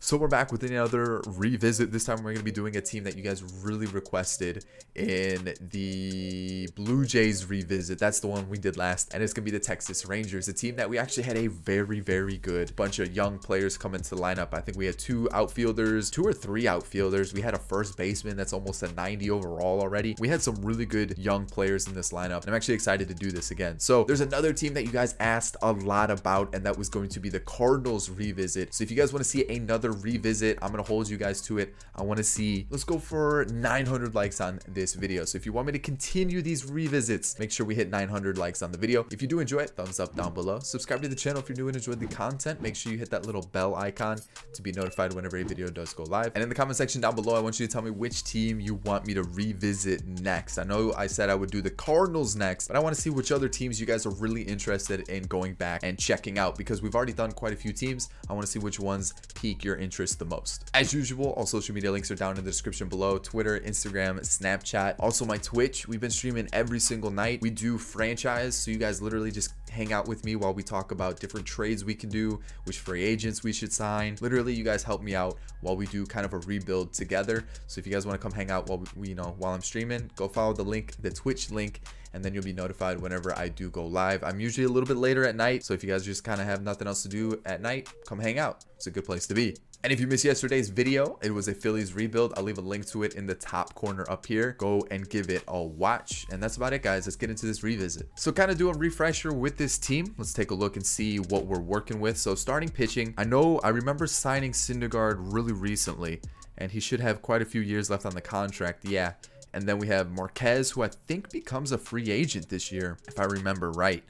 So we're back with another revisit. This time we're going to be doing a team that you guys really requested in the Blue Jays revisit. That's the one we did last, and it's going to be the Texas Rangers, a team that we actually had a very good bunch of young players come into the lineup. I think we had two or three outfielders. We had a first baseman that's almost a 90 overall already. We had some really good young players in this lineup, and I'm actually excited to do this again. So there's another team that you guys asked a lot about, and that was going to be the Cardinals revisit. So if you guys want to see another revisit, I'm gonna hold you guys to it. I want to see, let's go for 900 likes on this video. So if you want me to continue these revisits, make sure we hit 900 likes on the video. If you do enjoy it, thumbs up down below. Subscribe to the channel if you're new and enjoyed the content. Make sure you hit that little bell icon to be notified whenever a video does go live. And in the comment section down below, I want you to tell me which team you want me to revisit next. I know I said I would do the Cardinals next, but I want to see which other teams you guys are really interested in going back and checking out, because we've already done quite a few teams. I want to see which ones pique your interest the most. As usual, all social media links are down in the description below: Twitter, Instagram, Snapchat, also my Twitch. We've been streaming every single night. We do franchise, so you guys literally just hang out with me while we talk about different trades we can do, which free agents we should sign. Literally, you guys help me out while we do kind of a rebuild together. So if you guys want to come hang out while I'm streaming, go follow the link, the Twitch link, and then you'll be notified whenever I do go live. I'm usually a little bit later at night, so if you guys just kind of have nothing else to do at night, come hang out. It's a good place to be. And if you missed yesterday's video, it was a Phillies rebuild. I'll leave a link to it in the top corner up here. Go and give it a watch. And that's about it, guys. Let's get into this revisit. So kind of do a refresher with this team. Let's take a look and see what we're working with. So starting pitching, I remember signing Syndergaard really recently, and he should have quite a few years left on the contract. Yeah. And then we have Marquez, who I think becomes a free agent this year, if I remember right.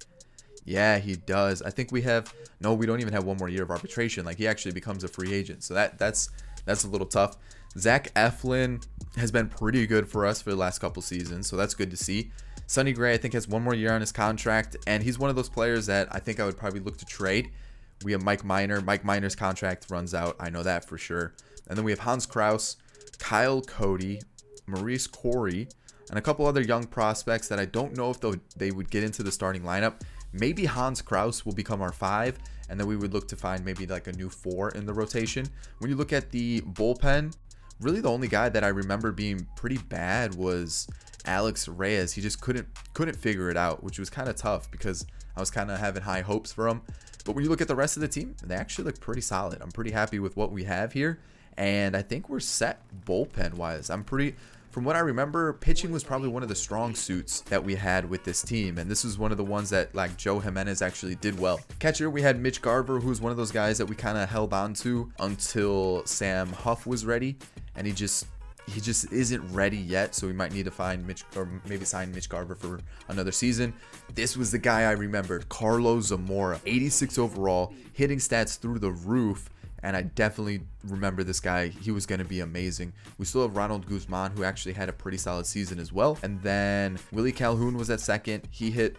Yeah, he does. I think we don't even have one more year of arbitration. Like, he actually becomes a free agent. So that's a little tough. Zach Eflin has been pretty good for us for the last couple seasons, so that's good to see. Sonny Gray, I think, has one more year on his contract, and he's one of those players that I think I would probably look to trade. We have Mike Minor. Mike Minor's contract runs out. I know that for sure. And then we have Hans Kraus, Kyle Cody, Maurice Corey, and a couple other young prospects that I don't know if they would get into the starting lineup. Maybe Hans Kraus will become our 5, and then we would look to find maybe like a new 4 in the rotation. When you look at the bullpen, really the only guy that I remember being pretty bad was Alex Reyes. He just couldn't figure it out, which was kind of tough because I was kind of having high hopes for him. But when you look at the rest of the team, they actually look pretty solid. I'm pretty happy with what we have here, and I think we're set bullpen wise. From what I remember, pitching was probably one of the strong suits that we had with this team, and this was one of the ones that, like, Joe Jimenez actually did well. Catcher, we had Mitch Garber, who was one of those guys that we kind of held on to until Sam Huff was ready, and he just isn't ready yet, so we might need to find maybe sign Mitch Garber for another season. This was the guy I remembered, Carlos Zamora, 86 overall, hitting stats through the roof. And I definitely remember this guy. He was going to be amazing. We still have Ronald Guzman, who actually had a pretty solid season as well. And then Willie Calhoun was at second. He hit,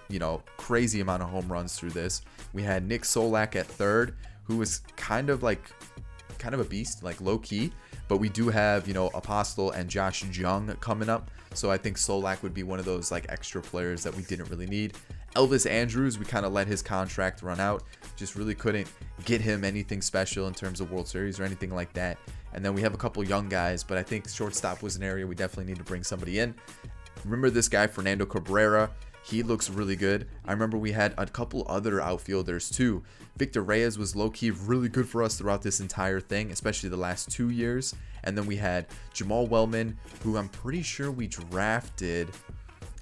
crazy amount of home runs through this. We had Nick Solak at third, who was kind of a beast, like low key. But we do have, Apostle and Josh Jung coming up. So I think Solak would be one of those like extra players that we didn't really need. Elvis Andrews, we kind of let his contract run out. Just really couldn't get him anything special in terms of World Series or anything like that. And then we have a couple young guys, but I think shortstop was an area we definitely need to bring somebody in. Remember this guy, Fernando Cabrera. He looks really good. I remember we had a couple other outfielders too. Victor Reyes was low-key really good for us throughout this entire thing, especially the last 2 years. And then we had Jamal Wellman, who I'm pretty sure we drafted,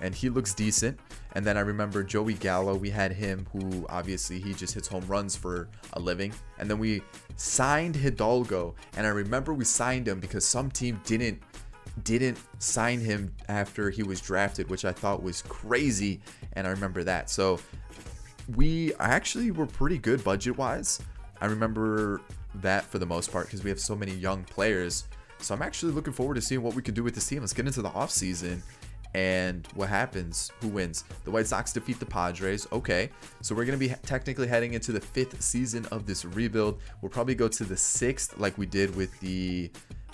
and he looks decent. And then I remember Joey Gallo, we had him, who obviously he just hits home runs for a living. And then we signed Hidalgo, and I remember we signed him because some team didn't sign him after he was drafted, which I thought was crazy, and I remember that. So we actually were pretty good budget wise. I remember that for the most part because we have so many young players. So I'm actually looking forward to seeing what we can do with this team. Let's get into the off season and what happens. Who wins? The White Sox defeat the Padres. Okay, so we're going to be technically heading into the 5th season of this rebuild. We'll probably go to the 6th like we did with the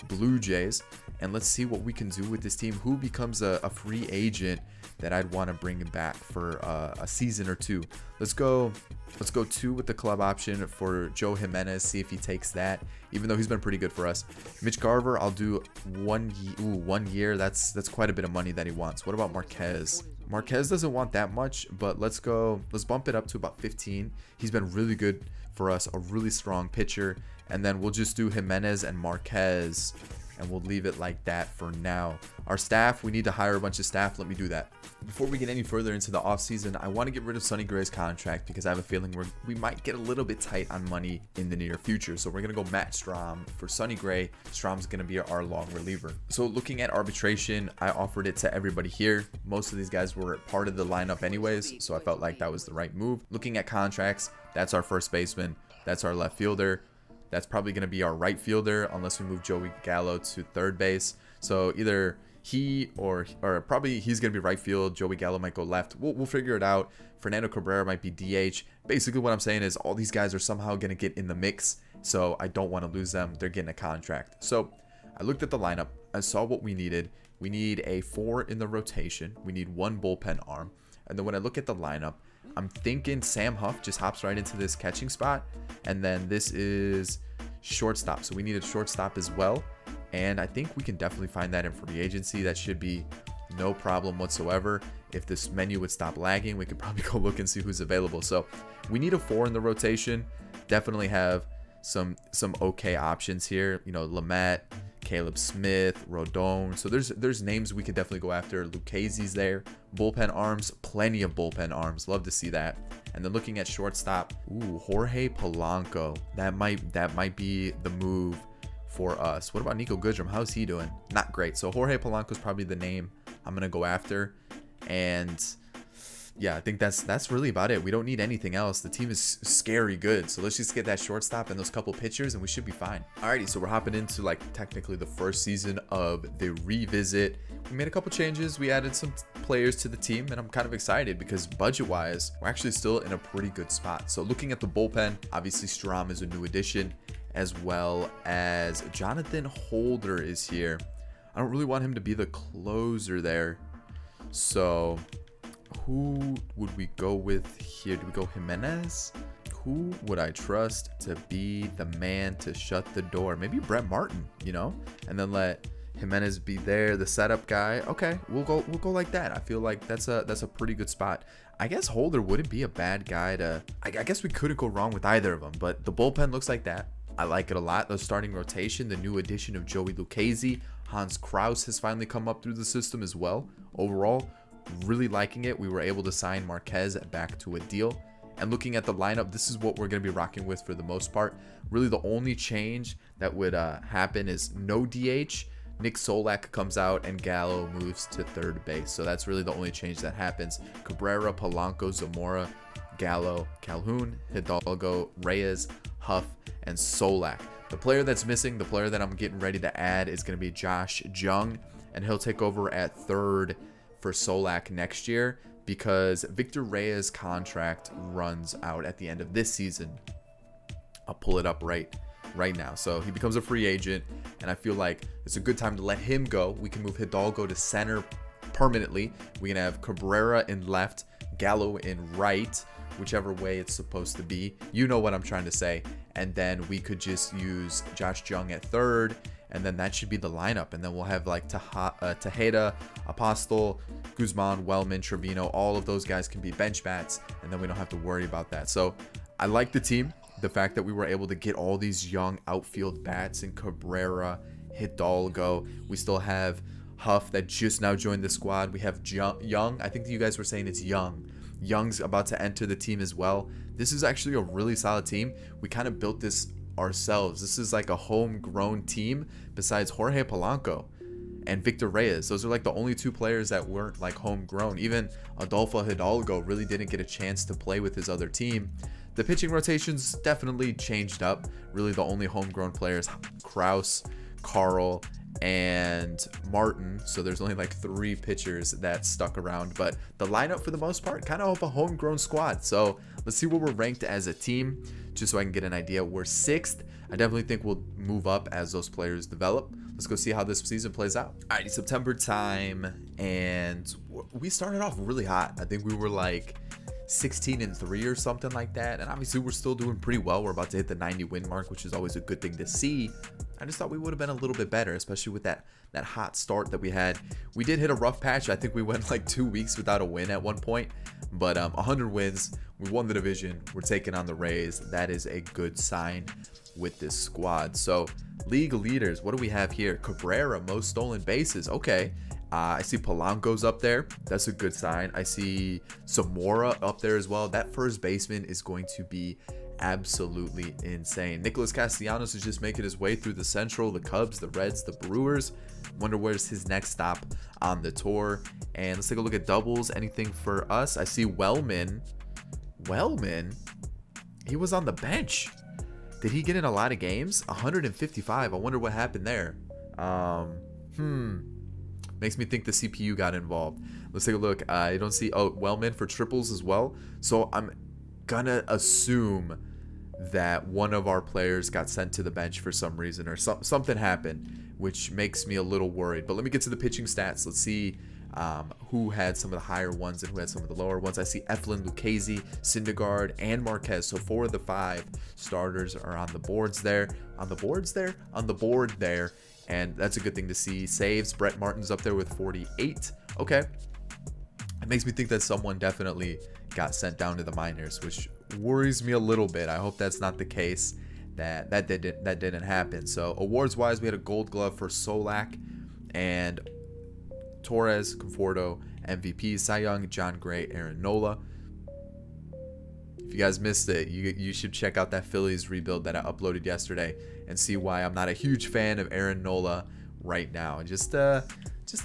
Blue Jays, and let's see what we can do with this team. Who becomes a free agent that I'd want to bring him back for a season or two. Let's go 2 with the club option for Joe Jimenez, see if he takes that, even though he's been pretty good for us. Mitch Garber, I'll do 1 year. That's quite a bit of money that he wants. What about Marquez? Marquez doesn't want that much, but let's bump it up to about 15. He's been really good for us, a really strong pitcher. And then we'll just do Jimenez and Marquez, and we'll leave it like that for now. Our staff, we need to hire a bunch of staff. Let me do that. Before we get any further into the offseason, I want to get rid of Sonny Gray's contract because I have a feeling we might get a little bit tight on money in the near future. So we're going to go Matt Strom for Sonny Gray. Strom's going to be our long reliever. So looking at arbitration, I offered it to everybody here. Most of these guys were part of the lineup anyways, so I felt like that was the right move. Looking at contracts, that's our first baseman. That's our left fielder. That's probably going to be our right fielder unless we move Joey Gallo to third base. So either he or probably he's going to be right field. Joey Gallo might go left. We'll figure it out. Fernando Cabrera might be DH. Basically what I'm saying is all these guys are somehow going to get in the mix. So I don't want to lose them. They're getting a contract. So I looked at the lineup. I saw what we needed. We need a 4 in the rotation. We need 1 bullpen arm. And then when I look at the lineup, I'm thinking Sam Huff just hops right into this catching spot. And then this is shortstop. So we need a shortstop as well. And I think we can definitely find that in free agency. That should be no problem whatsoever. If this menu would stop lagging, we could probably go look and see who's available. So we need a 4 in the rotation. Definitely have some okay options here. You know, Lamet, Caleb Smith, Rodon. So there's names we could definitely go after. Lucchese's there. Bullpen arms, plenty of bullpen arms. Love to see that. And then looking at shortstop, ooh, Jorge Polanco. That might be the move for us. What about Nico Goodrum? How's he doing? Not great. So Jorge Polanco is probably the name I'm gonna go after. And yeah, I think that's really about it. We don't need anything else. The team is scary good. So let's just get that shortstop and those couple pitchers and we should be fine. Alrighty, so we're hopping into like technically the first season of the revisit. We made a couple changes. We added some players to the team and I'm kind of excited because budget wise, we're actually still in a pretty good spot. So looking at the bullpen, obviously Strom is a new addition, as well as Jonathan Holder is here. I don't really want him to be the closer there. So who would we go with here? Do we go Jimenez? Who would I trust to be the man to shut the door? Maybe Brett Martin, you know, and then let Jimenez be there, the setup guy. Okay, we'll go like that. I feel like that's a pretty good spot. I guess Holder wouldn't be a bad guy to. I guess we couldn't go wrong with either of them. But the bullpen looks like that. I like it a lot. The starting rotation, the new addition of Joey Lucchese, Hans Kraus has finally come up through the system as well. Overall, really liking it. We were able to sign Marquez back to a deal. And looking at the lineup, this is what we're going to be rocking with for the most part. Really, the only change that would happen is no DH. Nick Solak comes out and Gallo moves to third base. So that's really the only change that happens. Cabrera, Polanco, Zamora, Gallo, Calhoun, Hidalgo, Reyes, Huff, and Solak. The player that's missing, the player that I'm getting ready to add is going to be Josh Jung. And he'll take over at third for Solak next year because Victor Reyes' contract runs out at the end of this season. I'll pull it up right now. So he becomes a free agent and I feel like it's a good time to let him go. We can move Hidalgo to center permanently. We can have Cabrera in left, Gallo in right, whichever way it's supposed to be. You know what I'm trying to say. And then we could just use Josh Jung at third, and then that should be the lineup. And then we'll have like Tejeda, Apostle, Guzman, Wellman, Trevino. All of those guys can be bench bats, and then we don't have to worry about that. So I like the team. The fact that we were able to get all these young outfield bats in Cabrera, Hidalgo. We still have Huff that just now joined the squad. We have Young. I think you guys were saying it's Young. Young's about to enter the team as well. This is actually a really solid team. We kind of built this ourselves. This is like a homegrown team besides Jorge Polanco and Victor Reyes. Those are like the only 2 players that weren't like homegrown. Even Adolfo Hidalgo really didn't get a chance to play with his other team. The pitching rotations definitely changed up. Really the only homegrown players, Kraus, Carl, and Martin. So there's only like 3 pitchers that stuck around, but the lineup for the most part kind of a homegrown squad. So let's see where we're ranked as a team, just so I can get an idea. We're 6th. I definitely think we'll move up as those players develop. Let's go see how this season plays out. Alrighty, September time, and we started off really hot. I think we were like 16-3 or something like that, and obviously we're still doing pretty well. We're about to hit the 90 win mark, which is always a good thing to see. I just thought we would have been a little bit better, especially with that hot start that we had. We did hit a rough patch. I think we went like 2 weeks without a win at one point, but 100 wins. We won the division. We're taking on the Reyes. That is a good sign with this squad. So league leaders, what do we have here? Cabrera, most stolen bases. Okay. I see Polanco's up there. That's a good sign. I see Zamora up there as well. That first baseman is going to be absolutely insane. Nicholas Castellanos is just making his way through the Central, the Cubs, the Reds, the Brewers. Wonder where's his next stop on the tour. And let's take a look at doubles. Anything for us? I see Wellman. Wellman? He was on the bench. Did he get in a lot of games? 155. I wonder what happened there. Makes me think the CPU got involved. Let's take a look. I don't see... Oh, Wellman for triples as well. So I'm gonna assume that one of our players got sent to the bench for some reason, or something happened, which makes me a little worried. But let me get to the pitching stats. Let's see who had some of the higher ones and who had some of the lower ones. I see Eflin, Lucchesi, Syndergaard, and Marquez. So 4 of the 5 starters are on the boards there. On the board there. And that's a good thing to see. Saves, Brett Martin's up there with 48. Okay. It makes me think that someone definitely got sent down to the minors, which worries me a little bit. I hope that's not the case, that didn't happen. So awards wise, we had a gold glove for Solak and Torres, Conforto, MVP, Cy Young, John Gray, Aaron Nola. If you guys missed it, you should check out that Phillies rebuild that I uploaded yesterday and see why I'm not a huge fan of Aaron Nola right now. Just a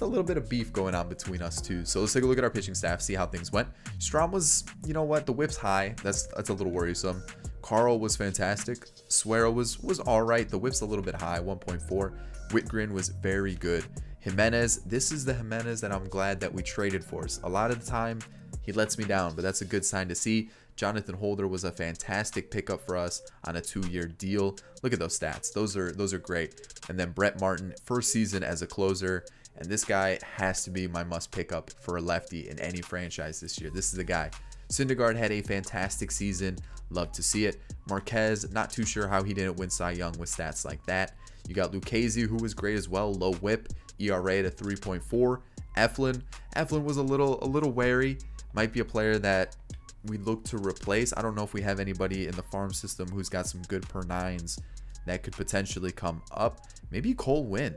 little bit of beef going on between us two. So let's take a look at our pitching staff, see how things went. Strom was, you know what, the whip's high. That's a little worrisome. Carl was fantastic. Suero was all right. The whip's a little bit high, 1.4. Whitgren was very good. Jimenez, this is the Jimenez that I'm glad that we traded for. A lot of the time, he lets me down, but that's a good sign to see. Jonathan Holder was a fantastic pickup for us on a 2-year deal. Look at those stats. Those are great. And then Brett Martin, first season as a closer. And this guy has to be my must pickup for a lefty in any franchise this year. This is the guy. Syndergaard had a fantastic season. Love to see it. Marquez, not too sure how he didn't win Cy Young with stats like that. You got Lucchesi, who was great as well. Low whip, ERA at 3.4. Eflin was a little wary. Might be a player that we look to replace. I don't know if we have anybody in the farm system who's got some good per 9s that could potentially come up. Maybe Cole Winn.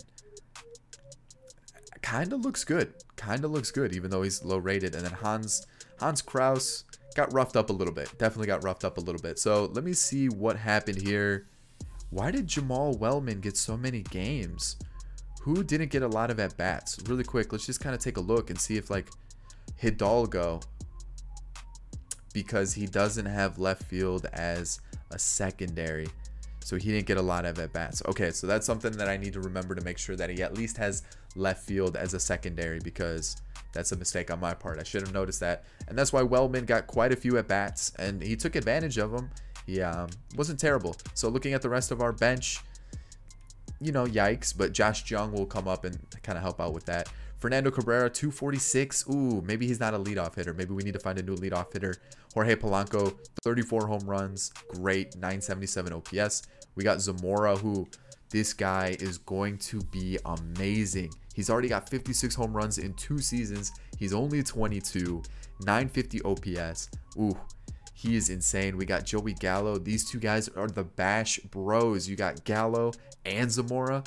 Kind of looks good, even though he's low rated. And then Hans Kraus got roughed up a little bit. Definitely got roughed up a little bit. So let me see what happened here. Why did Jamal Wellman get so many games? Who didn't get a lot of at-bats? Really quick, let's just kind of take a look and see if like Hidalgo, because he doesn't have left field as a secondary, so he didn't get a lot of at-bats. Okay, so that's something that I need to remember to make sure that he at least has left field as a secondary, because that's a mistake on my part. I should have noticed that, and that's why Wellman got quite a few at-bats, and he took advantage of them. He wasn't terrible. So looking at the rest of our bench, you know, yikes, but Josh Jung will come up and kind of help out with that. Fernando Cabrera, 246. Ooh, maybe he's not a leadoff hitter. Maybe we need to find a new leadoff hitter. Jorge Polanco, 34 home runs. Great, 977 OPS. We got Zamora, who this guy is going to be amazing. He's already got 56 home runs in 2 seasons. He's only 22, 950 OPS. Ooh, he is insane. We got Joey Gallo. These two guys are the Bash Bros. You got Gallo and Zamora.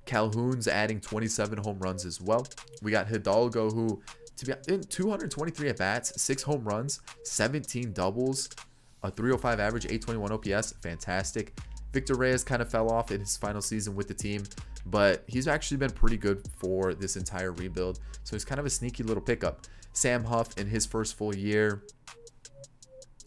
Calhoun's adding 27 home runs as well. We got Hidalgo, who to be in 223 at bats, 6 home runs, 17 doubles, a 305 average, 821 OPS. Fantastic. Victor Reyes kind of fell off in his final season with the team, but he's actually been pretty good for this entire rebuild. So he's kind of a sneaky little pickup. Sam Huff in his first full year,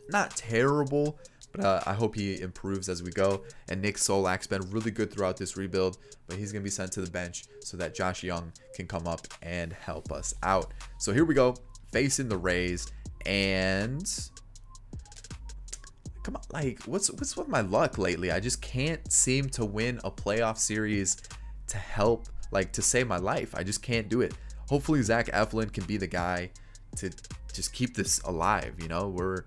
not terrible, But I hope he improves as we go. And Nick Solak's been really good throughout this rebuild, but he's going to be sent to the bench so that Josh Young can come up and help us out. So here we go, facing the Rays. And come on, like, what's with my luck lately? I just can't seem to win a playoff series to help, like, to save my life. I just can't do it. Hopefully Zach Eflin can be the guy to just keep this alive. You know, we're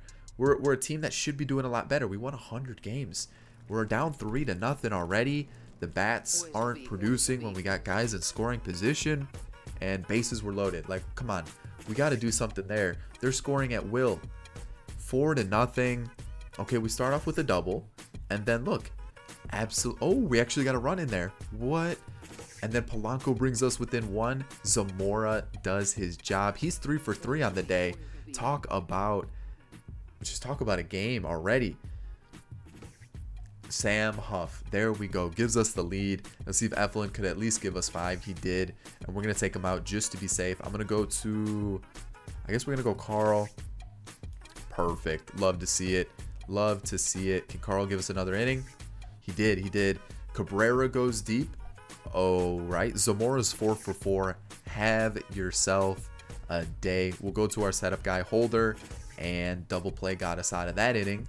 a team that should be doing a lot better. We won 100 games. We're down 3-0 already. The bats aren't producing when we got guys in scoring position and bases were loaded. Like, come on, we got to do something there. They're scoring at will. 4-0. Okay, we start off with a double, and then look, oh, we actually got a run in there. What? And then Polanco brings us within 1. Zamora does his job. He's 3 for 3 on the day. Talk about a game already. Sam Huff, there we go, gives us the lead. Let's see if Eflin could at least give us 5. He did, and we're gonna take him out just to be safe. I'm gonna go to, I guess we're gonna go Carl. Perfect. Love to see it. Love to see it. Can Carl give us another inning? He did. Cabrera goes deep. Oh, right. Zamora's 4 for 4. Have yourself a day. We'll go to our setup guy, Holder, and double play got us out of that inning.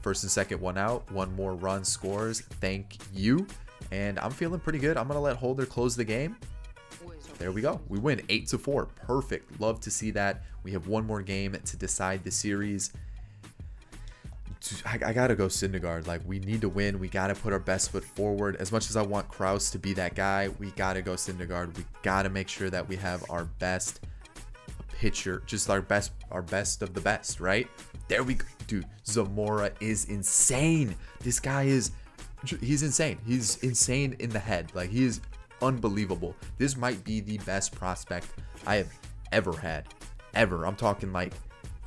First and second, 1 out. 1 more run scores. Thank you. And I'm feeling pretty good. I'm going to let Holder close the game. There we go. We win 8-4. Perfect. Love to see that. We have 1 more game to decide the series. I gotta go Syndergaard. Like, we need to win. We gotta put our best foot forward. As much as I want Krause to be that guy, we gotta go Syndergaard. We gotta make sure that we have our best pitcher, just our best of the best, right? There we go. Dude, Zamora is insane. This guy he's insane. He's insane in the head. Like, he is unbelievable. This might be the best prospect I have ever had. Ever. I'm talking, like,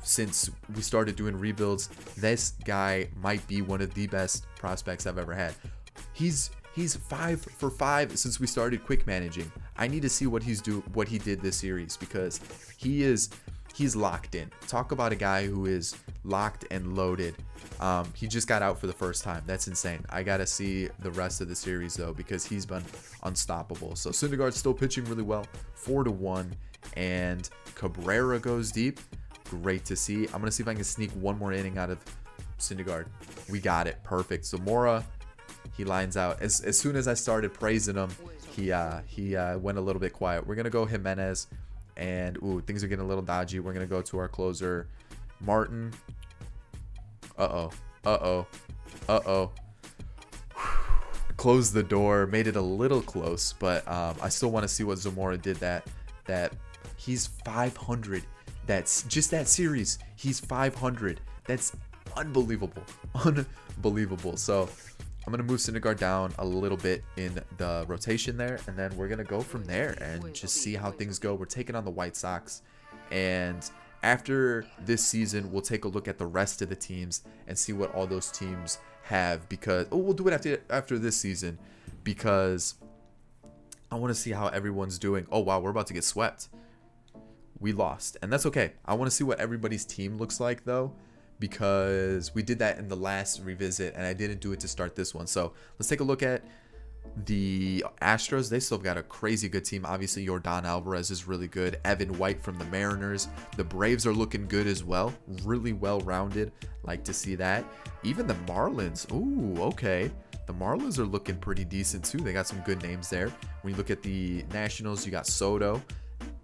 since we started doing rebuilds, this guy might be one of the best prospects I've ever had. He's 5 for 5 since we started quick managing. I need to see what he did this series, because he's locked in. Talk about a guy who is locked and loaded. He just got out for the first time. That's insane. I gotta see the rest of the series though, because he's been unstoppable. So Syndergaard's still pitching really well, 4-1, and Cabrera goes deep. Great to see. I'm gonna see if I can sneak 1 more inning out of Syndergaard. We got it. Perfect. Zamora, he lines out. As soon as I started praising him, he went a little bit quiet. We're gonna go Jimenez, and ooh, things are getting a little dodgy. We're gonna go to our closer, Martin. Closed the door, made it a little close, but I still want to see what Zamora did. That he's 500. That's just that series. He's 500. That's unbelievable. Unbelievable. So I'm going to move Syndergaard down a little bit in the rotation there, and then we're going to go from there and just see how things go. We're taking on the White Sox, and after this season, we'll take a look at the rest of the teams and see what all those teams have, because we'll do it after this season, because I want to see how everyone's doing. Oh, wow, we're about to get swept. We lost, and that's okay. I want to see what everybody's team looks like though, because we did that in the last revisit and I didn't do it to start this one. So let's take a look at the Astros. They still got a crazy good team. Obviously Yordan Alvarez is really good. Evan White from the Mariners. The Braves are looking good as well, really well rounded. Like to see that. Even the Marlins, ooh, okay, the Marlins are looking pretty decent too. They got some good names there. When you look at the Nationals, you got Soto,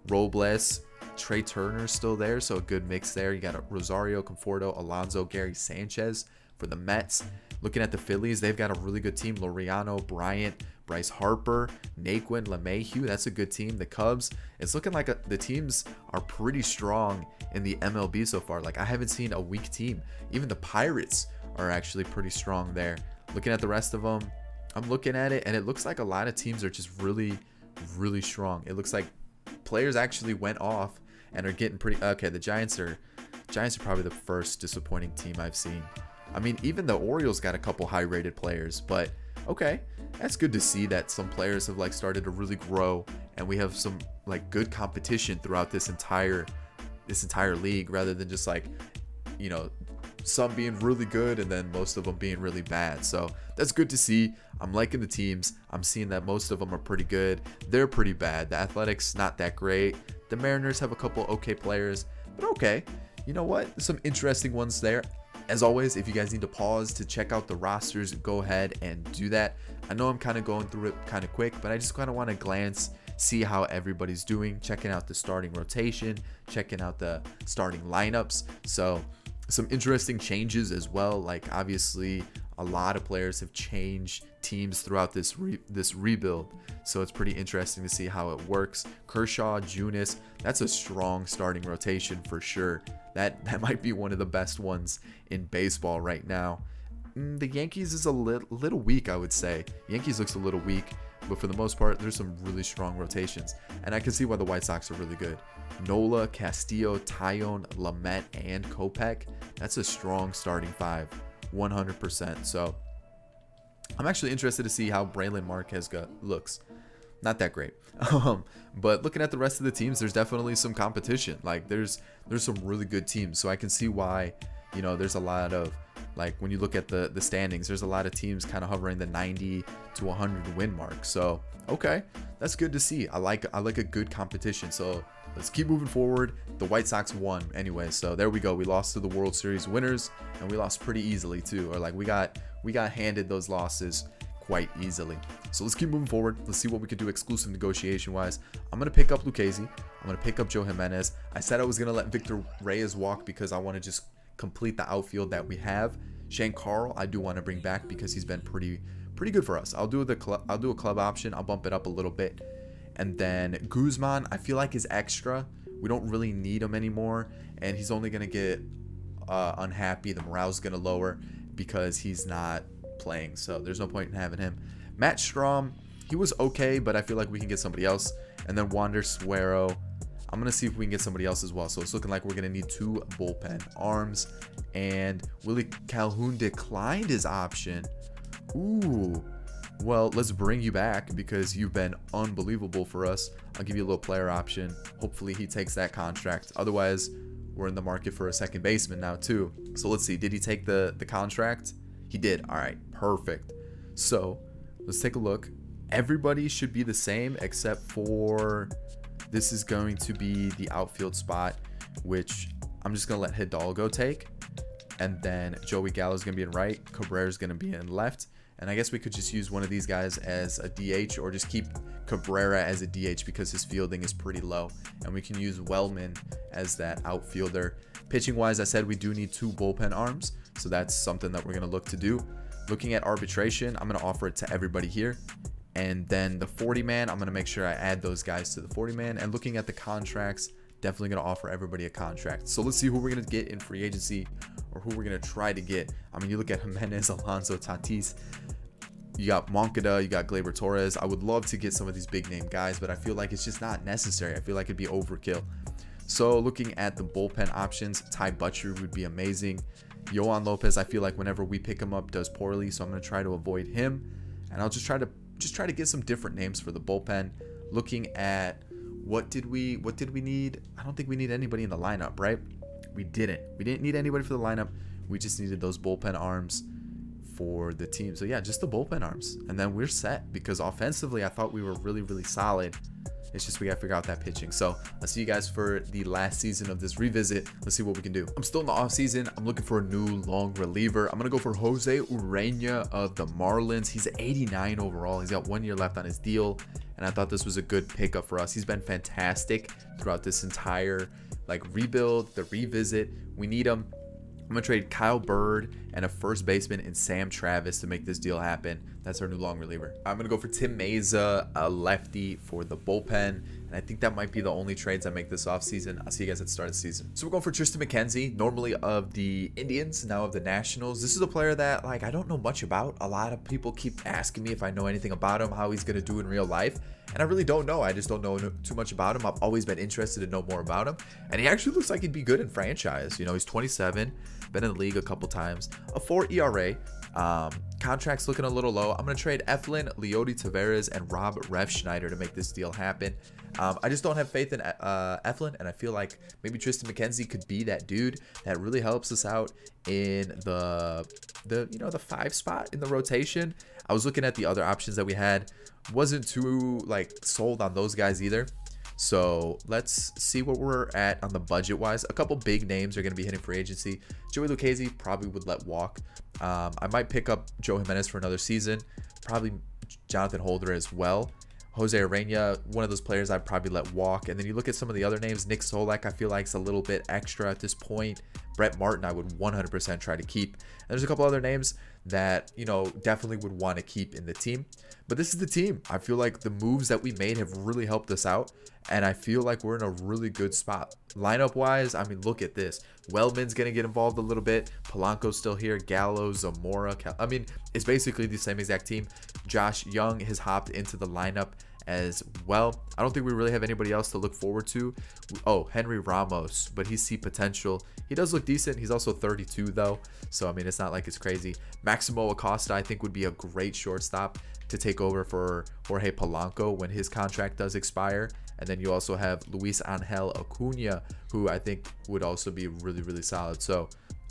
Robles, Trey Turner's still there, so a good mix there. You got Rosario, Conforto, Alonso, Gary Sanchez for the Mets. Looking at the Phillies, they've got a really good team. Laureano, Bryant, Bryce Harper, Naquin, LeMahieu. That's a good team. The Cubs, it's looking like the teams are pretty strong in the MLB so far. Like, I haven't seen a weak team. Even the Pirates are actually pretty strong there. Looking at the rest of them, I'm looking at it, and it looks like a lot of teams are just really, really strong. It looks like players actually went off and are getting pretty okay. The Giants are probably the first disappointing team I've seen. I mean, even the Orioles got a couple high rated players, but okay, that's good to see that some players have like started to really grow, and we have some like good competition throughout this entire league, rather than just like, you know, some being really good and then most of them being really bad. So that's good to see. I'm liking the teams. I'm seeing that most of them are pretty good. They're pretty bad. The Athletics, not that great. The Mariners have a couple okay players, but okay. You know what? Some interesting ones there. As always, if you guys need to pause to check out the rosters, go ahead and do that. I know I'm kind of going through it kind of quick, but I just kind of want to glance, see how everybody's doing, checking out the starting rotation, checking out the starting lineups. So some interesting changes as well. Like obviously a lot of players have changed teams throughout this rebuild, so it's pretty interesting to see how it works. Kershaw, Junis, that's a strong starting rotation for sure. That might be one of the best ones in baseball right now. The Yankees is a little weak, I would say. Yankees looks a little weak, but for the most part, there's some really strong rotations, and I can see why the White Sox are really good. Nola, Castillo, Taillon, Lamet, and Kopech. That's a strong starting five, 100%. So I'm actually interested to see how Braylon Marquez looks. Not that great. But looking at the rest of the teams, there's definitely some competition. Like there's some really good teams. So I can see why, you know, there's a lot of, like when you look at the standings, there's a lot of teams kind of hovering the 90 to 100 win mark. So okay, that's good to see. I like a good competition. So let's keep moving forward. The White Sox won anyway, so there we go. We lost to the World Series winners, and we lost pretty easily too. Or like we got handed those losses quite easily. So let's keep moving forward. Let's see what we can do exclusive negotiation wise. I'm gonna pick up Lucchesi. I'm gonna pick up Joe Jimenez. I said I was gonna let Victor Reyes walk because I want to just complete the outfield that we have. Shane Carl, I do want to bring back because he's been pretty good for us. I'll do a club option. I'll bump it up a little bit. And then Guzman, I feel like is extra. We don't really need him anymore, and he's only gonna get unhappy. The morale's gonna lower because he's not playing, so there's no point in having him. Matt Strahm, he was okay, but I feel like we can get somebody else. And then Wander Suero, I'm gonna see if we can get somebody else as well. So it's looking like we're gonna need 2 bullpen arms. And Willie Calhoun declined his option. Ooh, well, let's bring you back because you've been unbelievable for us. I'll give you a little player option. Hopefully he takes that contract. Otherwise, we're in the market for a second baseman now too. So let's see, did he take the contract? He did. All right, perfect. So let's take a look. Everybody should be the same except for this is going to be the outfield spot, which I'm just gonna let Hidalgo take, and then Joey Gallo's gonna be in right, Cabrera's gonna be in left, and I guess we could just use one of these guys as a DH or just keep Cabrera as a DH because his fielding is pretty low, and we can use Wellman as that outfielder. Pitching wise, I said we do need 2 bullpen arms, so that's something that we're gonna look to do. Looking at arbitration, I'm gonna offer it to everybody here. And then the 40-man, I'm going to make sure I add those guys to the 40-man. And looking at the contracts, definitely going to offer everybody a contract. So let's see who we're going to get in free agency or who we're going to try to get. I mean, you look at Jimenez, Alonso, Tatis. You got Moncada, you got Gleyber Torres. I would love to get some of these big-name guys, but I feel like it's just not necessary. I feel like it'd be overkill. So looking at the bullpen options, Ty Butcher would be amazing. Juan Lopez, I feel like whenever we pick him up, does poorly. So I'm going to try to avoid him. And I'll just try to get some different names for the bullpen. Looking at what did we need? I don't think we need anybody in the lineup, right? We didn't need anybody for the lineup. We just needed those bullpen arms for the team. So yeah, just the bullpen arms, and then we're set. Because offensively, I thought we were really solid. It's just we gotta figure out that pitching. So I'll see you guys for the last season of this revisit. Let's see what we can do. I'm still in the off season. I'm looking for a new long reliever. I'm gonna go for Jose Aranea of the Marlins. He's 89 overall. He's got 1 year left on his deal, and I thought this was a good pickup for us. He's been fantastic throughout this entire rebuild, the revisit. We need him. I'm going to trade Kyle Bird and a first baseman in Sam Travis to make this deal happen. That's our new long reliever. I'm going to go for Tim Meza, a lefty, for the bullpen. And I think that might be the only trades I make this offseason. I'll see you guys at the start of the season. So we're going for Tristan Mackenzie, normally of the Indians, now of the Nationals. This is a player that I don't know much about. A lot of people keep asking me if I know anything about him, how he's going to do in real life. And I really don't know. I just don't know too much about him. I've always been interested to know more about him. And he actually looks like he'd be good in franchise. You know, he's 27, been in the league a couple times. a 4 ERA. Contract's looking a little low. I'm going to trade Eflin, Leody Taveras, and Rob Refschneider to make this deal happen. I just don't have faith in Eflin, and I feel like maybe Tristan Mackenzie could be that dude that really helps us out in the 5 spot in the rotation. I was looking at the other options that we had. Wasn't too sold on those guys either. So let's see what we're at on the budget wise. A couple big names are going to be hitting free agency. Joey Lucchesi probably would let walk. I might pick up Joe Jimenez for another season. Probably Jonathan Holder as well. Jose Aranea, one of those players I'd probably let walk. And then you look at some of the other names. Nick Solak, I feel like is a little bit extra at this point. Brett Martin, I would 100% try to keep. And there's a couple other names that, definitely would want to keep in the team. But this is the team. I feel like the moves that we made have really helped us out. And I feel like we're in a really good spot. Lineup-wise, I mean, look at this. Wellman's going to get involved a little bit. Polanco's still here. Gallo, Zamora. I mean, it's basically the same exact team. Josh Young has hopped into the lineup as well. I don't think we really have anybody else to look forward to. Oh, Henry Ramos, but he see potential. He does look decent. He's also 32 though, so I mean it's not like it's crazy. Maximo Acosta I think would be a great shortstop to take over for Jorge Polanco when his contract does expire. And then you also have Luis Angel Acuna, who I think would also be really, really solid. So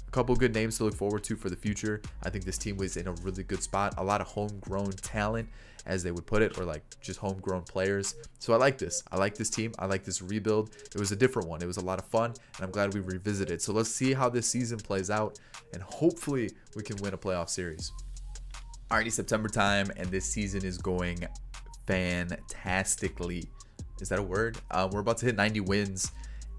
a couple good names to look forward to for the future. I think this team was in a really good spot. A lot of homegrown talent, as they would put it, or just homegrown players. So I like this. I like this team. I like this rebuild. It was a different one. It was a lot of fun, and I'm glad we revisited. So let's see how this season plays out, and hopefully we can win a playoff series. Alrighty, September time, and this season is going fantastically. Is that a word? We're about to hit 90 wins,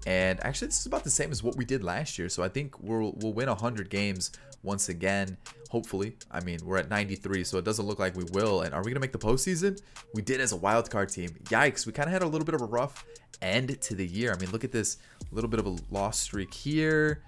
and actually this is about the same as what we did last year. So I think we'll win 100 games once again, hopefully. I mean, we're at 93, so it doesn't look like we will. And are we gonna make the postseason? We did as a wild card team. Yikes, we kind of had a little bit of a rough end to the year. I mean, look at this little bit of a loss streak here.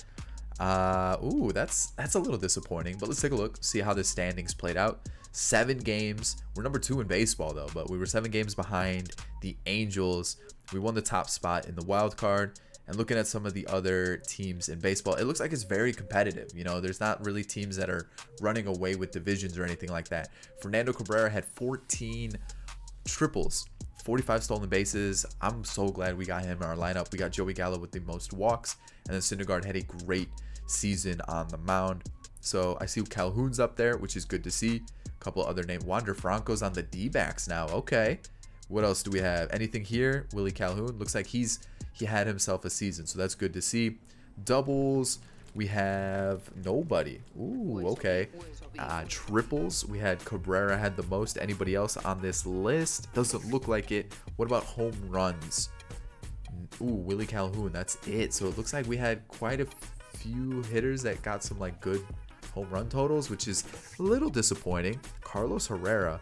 Ooh, that's a little disappointing, but let's take a look, see how the standings played out. 7 games. We're number 2 in baseball though, but we were 7 games behind the Angels. We won the top spot in the wild card. And looking at some of the other teams in baseball, it looks like it's very competitive. There's not really teams that are running away with divisions or anything like that. Fernando Cabrera had 14 triples, 45 stolen bases. I'm so glad we got him in our lineup. We got Joey Gallo with the most walks, and then Syndergaard had a great season on the mound. So I see Calhoun's up there, which is good to see. A couple other names. Wander Franco's on the D-backs now. Okay. What else do we have? Anything here? Willie Calhoun. Looks like he had himself a season, so that's good to see. Doubles, we have nobody. Ooh, okay. Triples, we had Cabrera had the most. Anybody else on this list? Doesn't look like it. What about home runs? Ooh, Willie Calhoun, that's it. So it looks like we had quite a few hitters that got some good home run totals, which is a little disappointing. Carlos Herrera.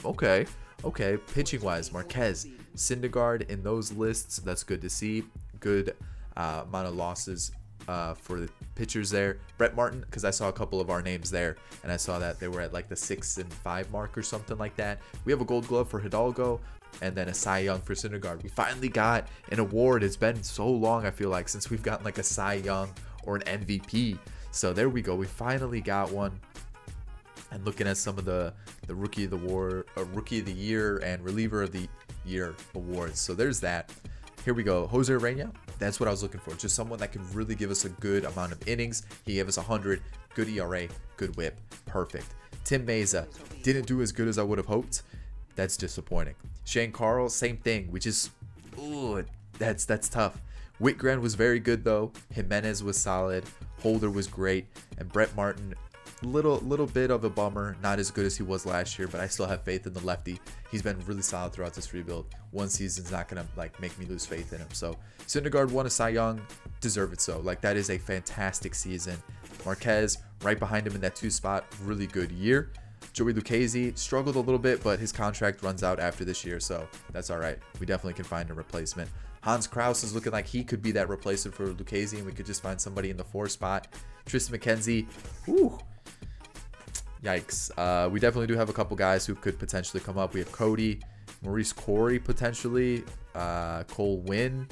Okay. Pitching wise, Marquez, Syndergaard in those lists. That's good to see. Good amount of losses for the pitchers there. Brett Martin, because I saw a couple of our names there, and I saw that they were at the 6 and 5 mark or something like that. We have a Gold Glove for Hidalgo, and then a Cy Young for Syndergaard. We finally got an award. It's been so long, I feel like, since we've gotten a Cy Young or an MVP. So there we go. We finally got one. And looking at some of the Rookie of the Year and Reliever of the Year awards. So there's that. Here we go. Jose Aranea. That's what I was looking for. Just someone that can really give us a good amount of innings. He gave us 100. Good ERA. Good whip. Perfect. Tim Meza. Didn't do as good as I would have hoped. That's disappointing. Shane Carl. Same thing. We just... Ooh, that's tough. Whitgren was very good though. Jimenez was solid. Holder was great. And Brett Martin... little bit of a bummer, not as good as he was last year, but I still have faith in the lefty. He's been really solid throughout this rebuild. One season's not gonna make me lose faith in him. So Syndergaard won a Cy Young, deserve it so. That is a fantastic season. Marquez right behind him in that 2 spot, really good year. Joey Lucchesi struggled a little bit, but his contract runs out after this year, so that's all right. We definitely can find a replacement. Hans Kraus is looking like he could be that replacement for Lucchesi, and we could just find somebody in the 4 spot. Tristan Mackenzie, whew. Yikes. We definitely do have a couple guys who could potentially come up. We have Cody, Maurice Corey potentially. Cole Winn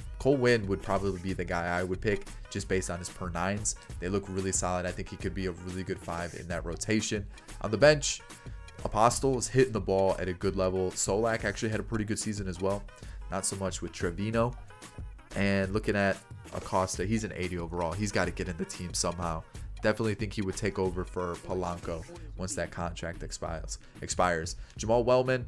would probably be the guy I would pick just based on his per nines. They look really solid. I think he could be a really good 5 in that rotation. On the bench, Apostle is hitting the ball at a good level. Solak actually had a pretty good season as well. Not so much with Trevino. And looking at Acosta, he's an 80 overall. He's got to get in the team somehow. Definitely think he would take over for Polanco once that contract expires. Jamal Wellman,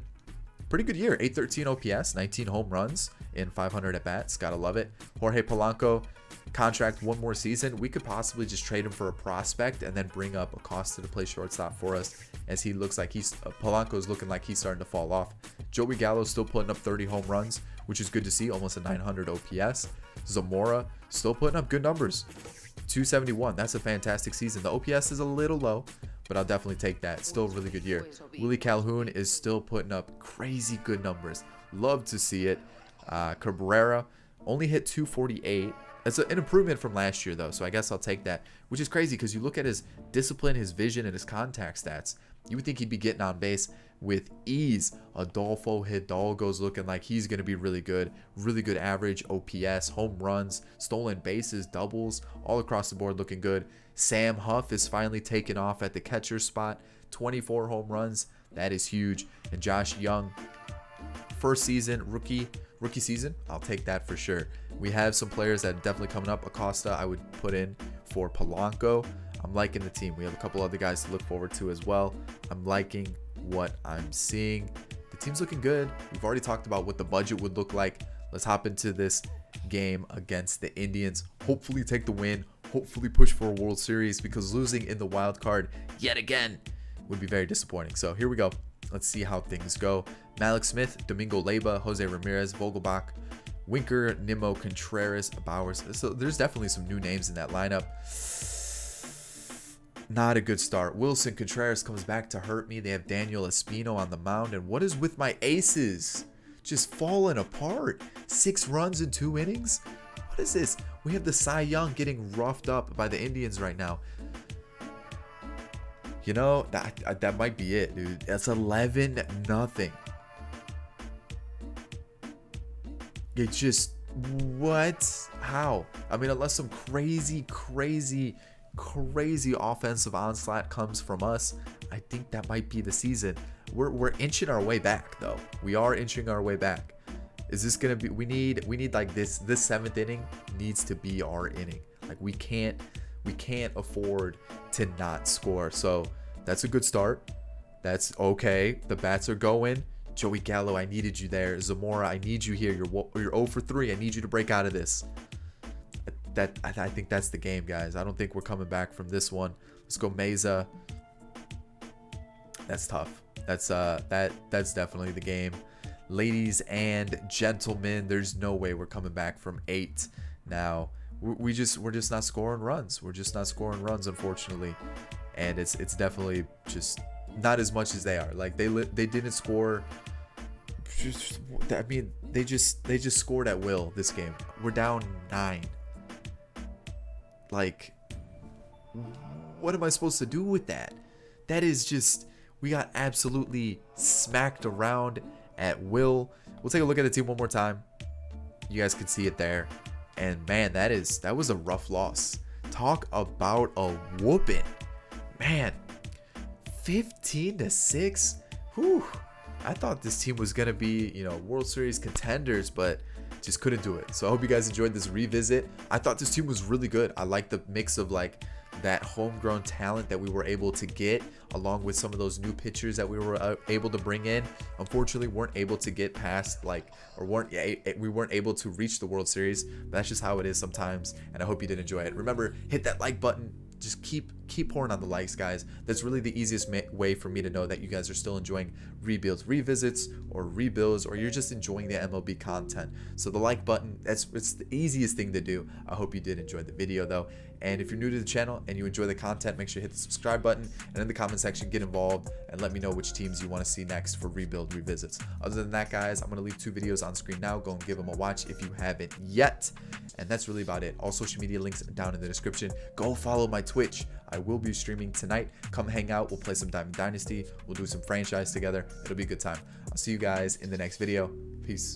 pretty good year. 813 OPS, 19 home runs in 500 at-bats. Gotta love it. Jorge Polanco, contract 1 more season. We could possibly just trade him for a prospect and then bring up Acosta to play shortstop for us, as he looks like Polanco's looking like he's starting to fall off. Joey Gallo's still putting up 30 home runs, which is good to see. Almost a 900 OPS. Zamora still putting up good numbers. 271. That's a fantastic season. The OPS is a little low, but I'll definitely take that. Still a really good year. Willie Calhoun is still putting up crazy good numbers. Love to see it. Cabrera only hit 248. That's an improvement from last year, though, so I guess I'll take that, which is crazy because you look at his discipline, his vision, and his contact stats. You would think he'd be getting on base with ease. Adolfo Hidalgo's looking like he's going to be really good average OPS, home runs, stolen bases, doubles, all across the board looking good. Sam Huff is finally taking off at the catcher spot, 24 home runs. That is huge. And Josh Young, first season, rookie season, I'll take that for sure. We have some players that are definitely coming up. Acosta, I would put in for Polanco. I'm liking the team. We have a couple other guys to look forward to as well. I'm liking what I'm seeing. The team's looking good. We've already talked about what the budget would look like. Let's hop into this game against the Indians. Hopefully take the win. Hopefully push for a World Series, because losing in the wild card yet again would be very disappointing. So here we go. Let's see how things go. Malik Smith, Domingo Leyba, Jose Ramirez, Vogelbach, Winker, Nimmo, Contreras, Bowers. So there's definitely some new names in that lineup. Not a good start. Wilson Contreras comes back to hurt me. They have Daniel Espino on the mound. And what is with my aces? Just falling apart. 6 runs in 2 innings? What is this? We have the Cy Young getting roughed up by the Indians right now. You know, that might be it, dude. That's 11-0. It's just, what? How? I mean, unless some crazy offensive onslaught comes from us, I think that might be the season. We're inching our way back, though. We are inching our way back. Is this gonna be? We need like this 7th inning needs to be our inning. Like we can't afford to not score. So that's a good start. That's okay. The bats are going. Joey Gallo, I needed you there. Zamora, I need you here. You're 0 for 3. I need you to break out of this. I think that's the game, guys. I don't think we're coming back from this one. Let's go Meza. That's tough. That's definitely the game. Ladies and gentlemen, there's no way we're coming back from 8 now. We're just not scoring runs. We're just not scoring runs, unfortunately. And it's definitely just not as much as they are. Like they didn't score. I mean, they just scored at will this game. We're down 9. Like, what am I supposed to do with that? That is just, we got absolutely smacked around at will. We'll take a look at the team one more time. You guys can see it there. And man, that was a rough loss. Talk about a whooping. Man, 15-6. Whew. I thought this team was gonna be, you know, World Series contenders, but just couldn't do it. So I hope you guys enjoyed this revisit. I thought this team was really good. I like the mix of like that homegrown talent that we were able to get, along with some of those new pitchers that we were able to bring in. Unfortunately, weren't able to get past we weren't able to reach the World Series. But that's just how it is sometimes. And I hope you did enjoy it. Remember, hit that like button. Just keep pouring on the likes, guys. That's really the easiest way for me to know that you guys are still enjoying rebuilds, revisits, or rebuilds, or you're just enjoying the MLB content. So the like button, it's the easiest thing to do. I hope you did enjoy the video, though. And if you're new to the channel and you enjoy the content, make sure you hit the subscribe button, and in the comment section, get involved and let me know which teams you want to see next for rebuild revisits. Other than that, guys, I'm going to leave 2 videos on screen now. Go and give them a watch if you haven't yet. And that's really about it. All social media links down in the description. Go follow my Twitch. I will be streaming tonight. Come hang out. We'll play some Diamond Dynasty. We'll do some franchise together. It'll be a good time. I'll see you guys in the next video. Peace.